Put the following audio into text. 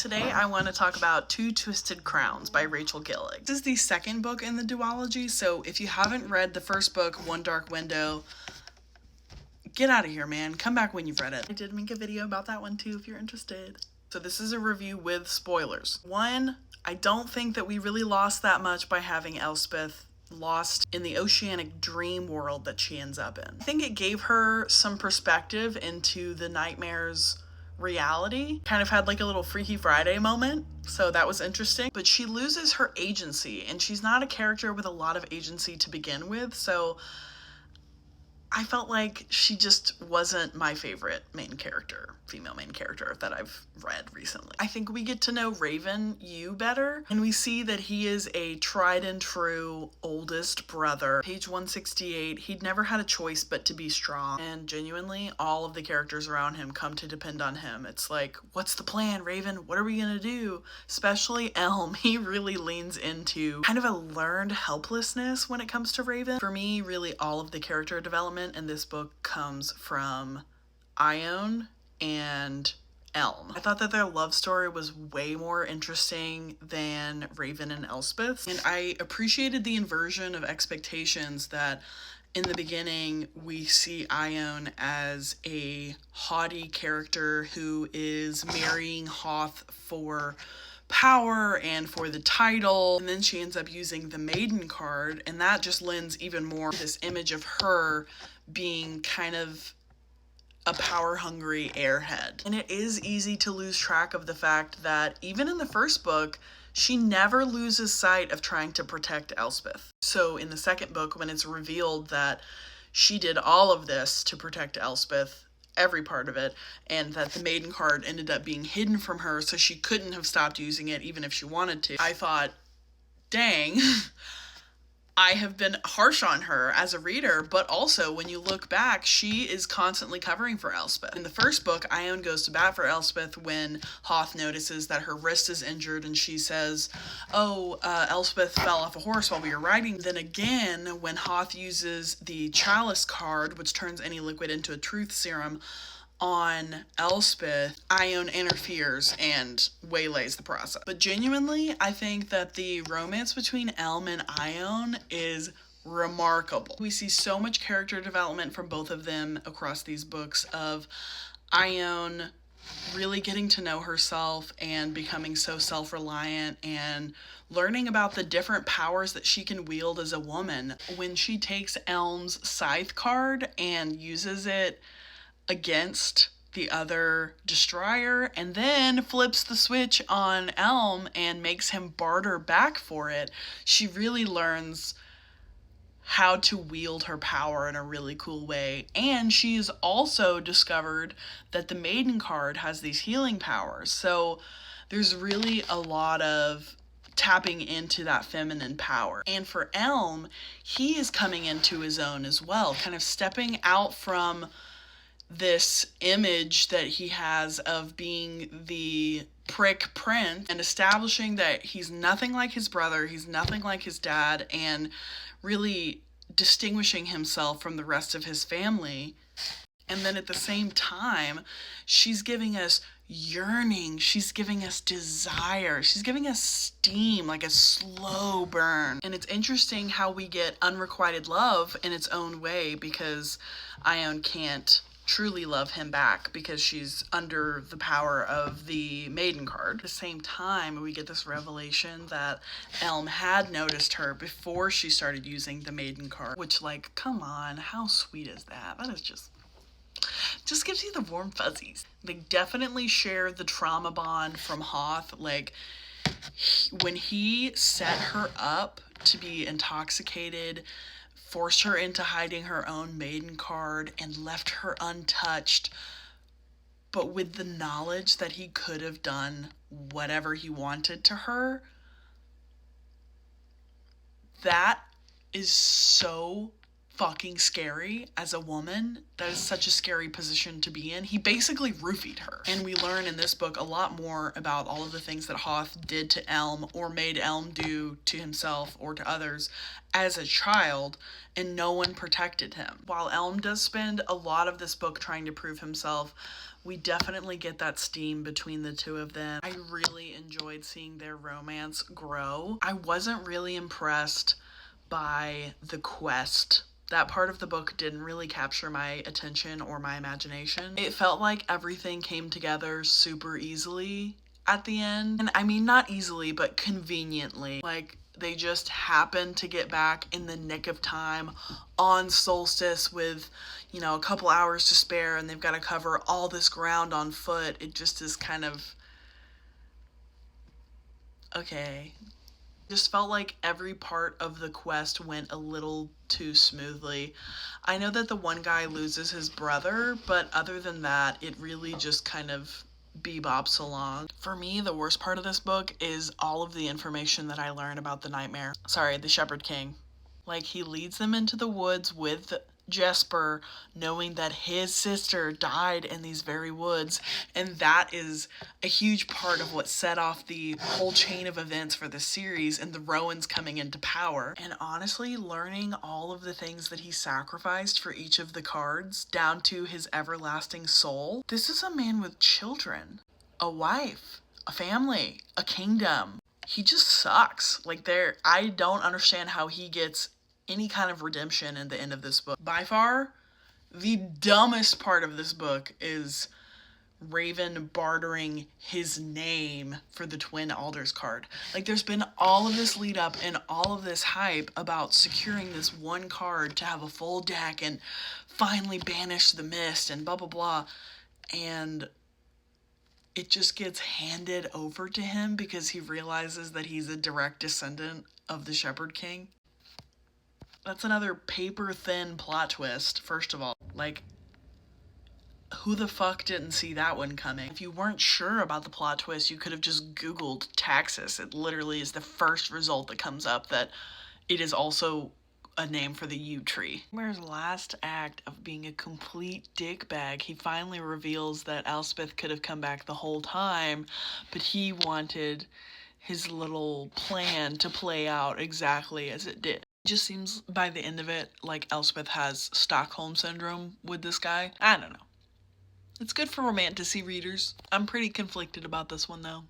Today I want to talk about Two Twisted Crowns by Rachel Gillig. This is the second book in the duology, so if you haven't read the first book, One Dark Window, get out of here, man. Come back when you've read it. I did make a video about that one too if you're interested. So this is a review with spoilers. One, I don't think that we really lost that much by having Elspeth lost in the oceanic dream world that she ends up in. I think it gave her some perspective into the nightmare's reality. Kind of had like a little Freaky Friday moment, so that was interesting. But she loses her agency, and she's not a character with a lot of agency to begin with, so I felt like she just wasn't my favorite female main character that I've read recently. I think we get to know Raven Yu better, and we see that he is a tried and true oldest brother. Page 168, he'd never had a choice but to be strong, and genuinely all of the characters around him come to depend on him. It's like, what's the plan, Raven? What are we gonna do? Especially Elm, he really leans into kind of a learned helplessness when it comes to Raven. For me, really all of the character development in this book comes from Ione and Elm. I thought that their love story was way more interesting than Raven and Elspeth, and I appreciated the inversion of expectations that in the beginning we see Ione as a haughty character who is marrying Hoth for power and for the title, and then she ends up using the maiden card, and that just lends even more to this image of her being kind of a power-hungry airhead. And it is easy to lose track of the fact that even in the first book, she never loses sight of trying to protect Elspeth. So in the second book, when it's revealed that she did all of this to protect Elspeth, every part of it, and that the maiden card ended up being hidden from her so she couldn't have stopped using it even if she wanted to, I thought, dang, I have been harsh on her as a reader, but also when you look back, she is constantly covering for Elspeth. In the first book, Ione goes to bat for Elspeth when Hoth notices that her wrist is injured, and she says, oh, Elspeth fell off a horse while we were riding. Then again, when Hoth uses the Chalice card, which turns any liquid into a truth serum, on Elspeth, Ione interferes and waylays the process. But genuinely, I think that the romance between Elm and Ione is remarkable. We see so much character development from both of them across these books, of Ione really getting to know herself and becoming so self-reliant and learning about the different powers that she can wield as a woman. When she takes Elm's scythe card and uses it against the other destroyer and then flips the switch on Elm and makes him barter back for it, she really learns how to wield her power in a really cool way. And she's also discovered that the maiden card has these healing powers, so there's really a lot of tapping into that feminine power. And for Elm, he is coming into his own as well, kind of stepping out from this image that he has of being the prick prince and establishing that he's nothing like his brother, he's nothing like his dad, and really distinguishing himself from the rest of his family. And then at the same time, she's giving us yearning, she's giving us desire, she's giving us steam, like a slow burn. And it's interesting how we get unrequited love in its own way, because Ione can't truly love him back because she's under the power of the maiden card. At the same time, we get this revelation that Elm had noticed her before she started using the maiden card, which, like, come on, how sweet is that? That is just gives you the warm fuzzies. They definitely share the trauma bond from Hoth. Like, when he set her up to be intoxicated, forced her into hiding her own maiden card, and left her untouched, but with the knowledge that he could have done whatever he wanted to her, that is so fucking scary as a woman. That is such a scary position to be in. He basically roofied her. And we learn in this book a lot more about all of the things that Hoth did to Elm or made Elm do to himself or to others as a child, and no one protected him. While Elm does spend a lot of this book trying to prove himself, we definitely get that steam between the two of them. I really enjoyed seeing their romance grow. I wasn't really impressed by the quest. That part of the book didn't really capture my attention or my imagination. It felt like everything came together super easily at the end. And I mean, not easily, but conveniently. Like, they just happened to get back in the nick of time on solstice with, you know, a couple hours to spare, and they've got to cover all this ground on foot. It just is kind of, okay. Just felt like every part of the quest went a little too smoothly. I know that the one guy loses his brother, but other than that, it really just kind of bebops along. For me, the worst part of this book is all of the information that I learn about the Nightmare. Sorry, the Shepherd King. Like, he leads them into the woods with Jesper, knowing that his sister died in these very woods, and that is a huge part of what set off the whole chain of events for the series and the Rowans coming into power. And honestly, learning all of the things that he sacrificed for each of the cards, down to his everlasting soul. This is a man with children, a wife, a family, a kingdom. He just sucks. Like, I don't understand how he gets any kind of redemption in the end of this book. By far, the dumbest part of this book is Raven bartering his name for the Twin Alders card. Like, there's been all of this lead up and all of this hype about securing this one card to have a full deck and finally banish the mist and blah blah blah, and it just gets handed over to him because he realizes that he's a direct descendant of the Shepherd King. That's another paper-thin plot twist, first of all. Like, who the fuck didn't see that one coming? If you weren't sure about the plot twist, you could have just Googled Taxus. It literally is the first result that comes up, that it is also a name for the yew tree. Where's last act of being a complete dickbag, he finally reveals that Elspeth could have come back the whole time, but he wanted his little plan to play out exactly as it did. It just seems by the end of it like Elspeth has Stockholm Syndrome with this guy. I don't know. It's good for romantasy readers. I'm pretty conflicted about this one though.